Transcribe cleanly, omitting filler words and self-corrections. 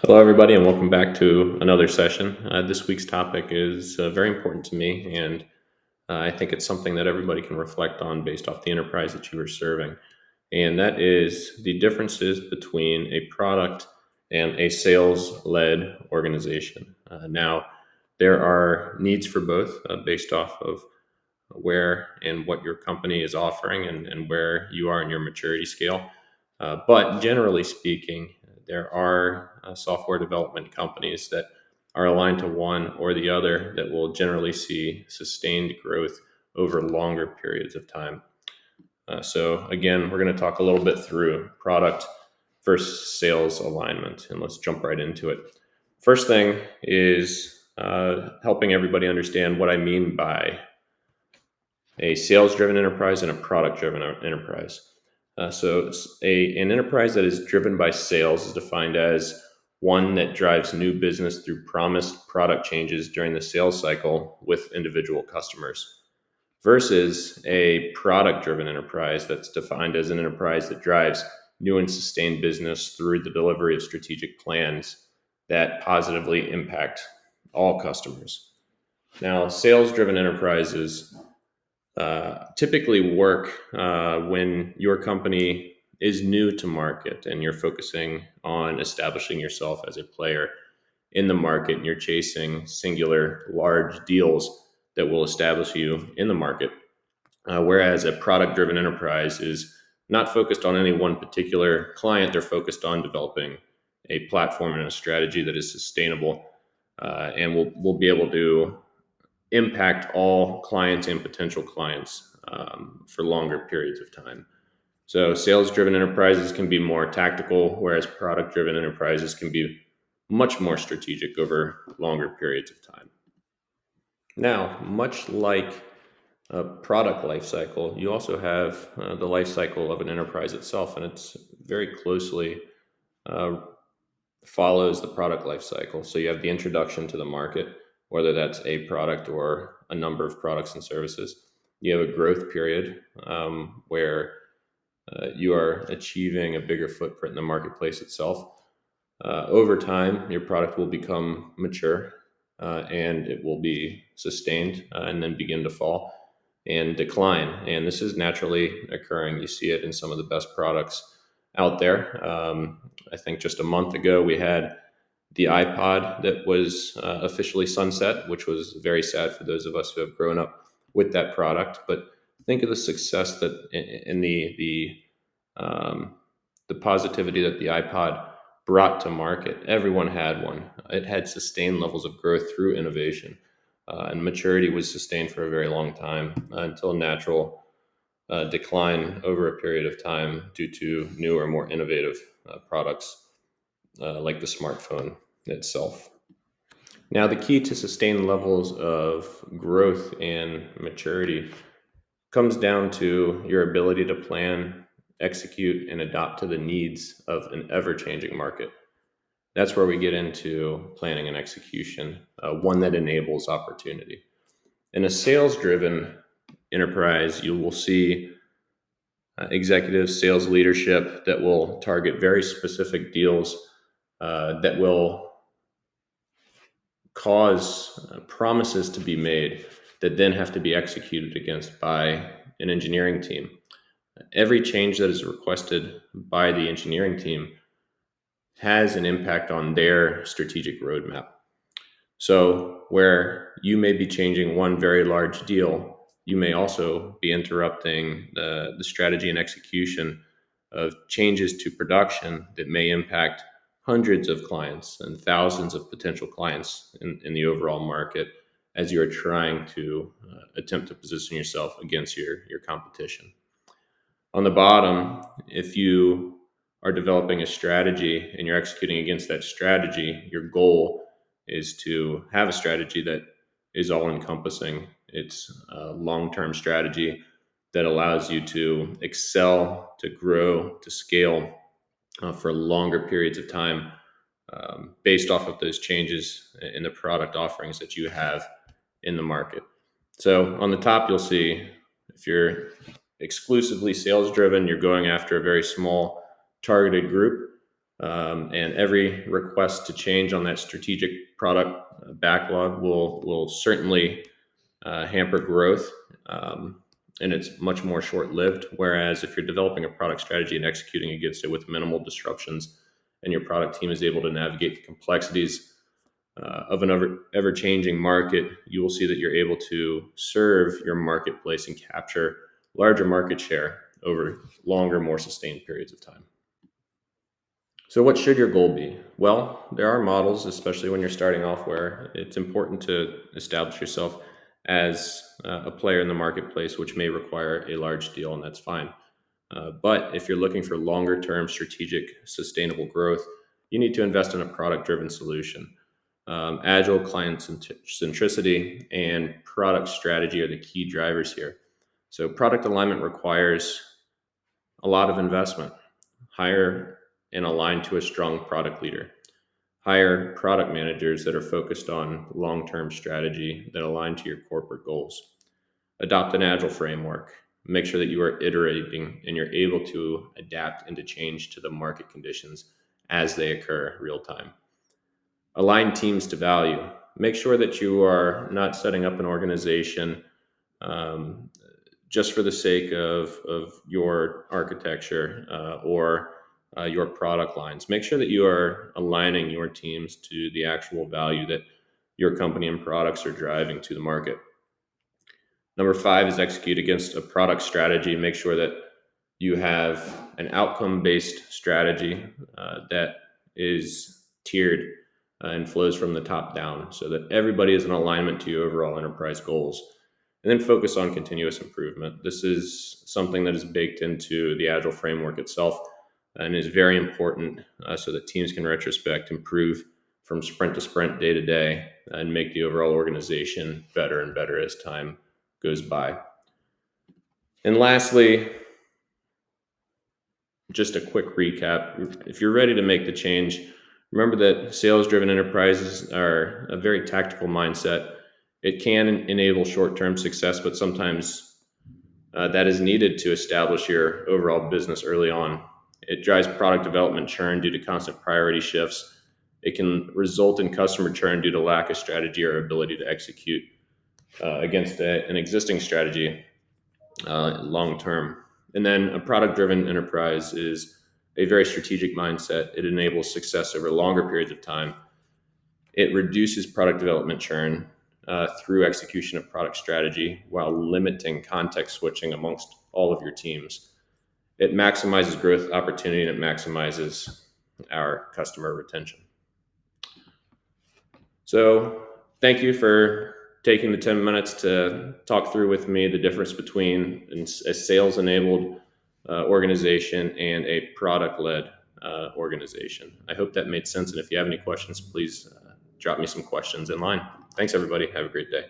Hello, everybody, and welcome back to another session. This week's topic is very important to me, and I think it's something that everybody can reflect on based off the enterprise that you are serving. And that is the differences between a product and a sales led organization. Now, there are needs for both based off of where and what your company is offering and where you are in your maturity scale. But generally speaking, there are software development companies that are aligned to one or the other that will generally see sustained growth over longer periods of time. So, again, we're going to talk a little bit through product versus sales alignment, and let's jump right into it. First thing is helping everybody understand what I mean by a sales driven enterprise and a product driven enterprise. An enterprise that is driven by sales is defined as one that drives new business through promised product changes during the sales cycle with individual customers, versus a product driven enterprise that's defined as an enterprise that drives new and sustained business through the delivery of strategic plans that positively impact all customers. Now, sales driven enterprises typically work when your company is new to market and you're focusing on establishing yourself as a player in the market and you're chasing singular large deals that will establish you in the market. Whereas a product driven enterprise is not focused on any one particular client, they're focused on developing a platform and a strategy that is sustainable and will be able to impact all clients and potential clients for longer periods of time. So, sales driven enterprises can be more tactical, whereas product driven enterprises can be much more strategic over longer periods of time. Now, much like a product life cycle, you also have the life cycle of an enterprise itself, and it's very closely uh, follows the product life cycle. So you have the introduction to the market, whether that's a product or a number of products and services. You have a growth period where you are achieving a bigger footprint in the marketplace itself. Over time, your product will become mature and it will be sustained and then begin to fall and decline. And this is naturally occurring. You see it in some of the best products out there. I think just a month ago, we had the iPod that was officially sunset, which was very sad for those of us who have grown up with that product. But think of the success that in the positivity that the iPod brought to market. Everyone had one. It had sustained levels of growth through innovation, and maturity was sustained for a very long time until natural decline over a period of time due to newer, more innovative products like the smartphone itself. Now, the key to sustained levels of growth and maturity comes down to your ability to plan, execute, and adapt to the needs of an ever changing market. That's where we get into planning and execution, one that enables opportunity. In a sales driven enterprise, you will see executive sales leadership that will target very specific deals that will cause promises to be made that then have to be executed against by an engineering team. Every change that is requested by the engineering team has an impact on their strategic roadmap. So, where you may be changing one very large deal, you may also be interrupting the strategy and execution of changes to production that may impact hundreds of clients and thousands of potential clients in the overall market as you're trying to attempt to position yourself against your competition. On the bottom, if you are developing a strategy and you're executing against that strategy, your goal is to have a strategy that is all encompassing. It's a long term strategy that allows you to excel, to grow, to scale for longer periods of time based off of those changes in the product offerings that you have in the market. So on the top, you'll see if you're exclusively sales driven, you're going after a very small targeted group. And every request to change on that strategic product backlog will certainly hamper growth. Um, and it's much more short lived. Whereas if you're developing a product strategy and executing against it with minimal disruptions, and your product team is able to navigate the complexities of an ever changing market, you will see that you're able to serve your marketplace and capture larger market share over longer, more sustained periods of time. So, what should your goal be? Well, there are models, especially when you're starting off, where it's important to establish yourself as a player in the marketplace, which may require a large deal, and that's fine. But if you're looking for longer term strategic, sustainable growth, you need to invest in a product driven solution. Agile, client centricity, and product strategy are the key drivers here. So, product alignment requires a lot of investment. Hire and align to a strong product leader. Hire product managers that are focused on long term strategy that align to your corporate goals. Adopt an agile framework. Make sure that you are iterating and you're able to adapt and to change to the market conditions as they occur real time. Align teams to value. Make sure that you are not setting up an organization um, just for the sake of your architecture or your product lines. Make sure that you are aligning your teams to the actual value that your company and products are driving to the market. Number five is execute against a product strategy. Make sure that you have an outcome based strategy that is tiered and flows from the top down so that everybody is in alignment to your overall enterprise goals. And then focus on continuous improvement. This is something that is baked into the Agile framework itself and is very important so that teams can retrospect, improve from sprint to sprint, day to day, and make the overall organization better and better as time goes by. And lastly, just a quick recap. If you're ready to make the change, remember that sales driven enterprises are a very tactical mindset. It can enable short term success, but sometimes that is needed to establish your overall business early on. It drives product development churn due to constant priority shifts. It can result in customer churn due to lack of strategy or ability to execute against an existing strategy long term. And then a product driven enterprise is a very strategic mindset. It enables success over longer periods of time. It reduces product development churn through execution of product strategy while limiting context switching amongst all of your teams. It maximizes growth opportunity and it maximizes our customer retention. So, thank you for taking the 10 minutes to talk through with me the difference between a sales enabled organization and a product led organization. I hope that made sense. And if you have any questions, please drop me some questions in line. Thanks, everybody. Have a great day.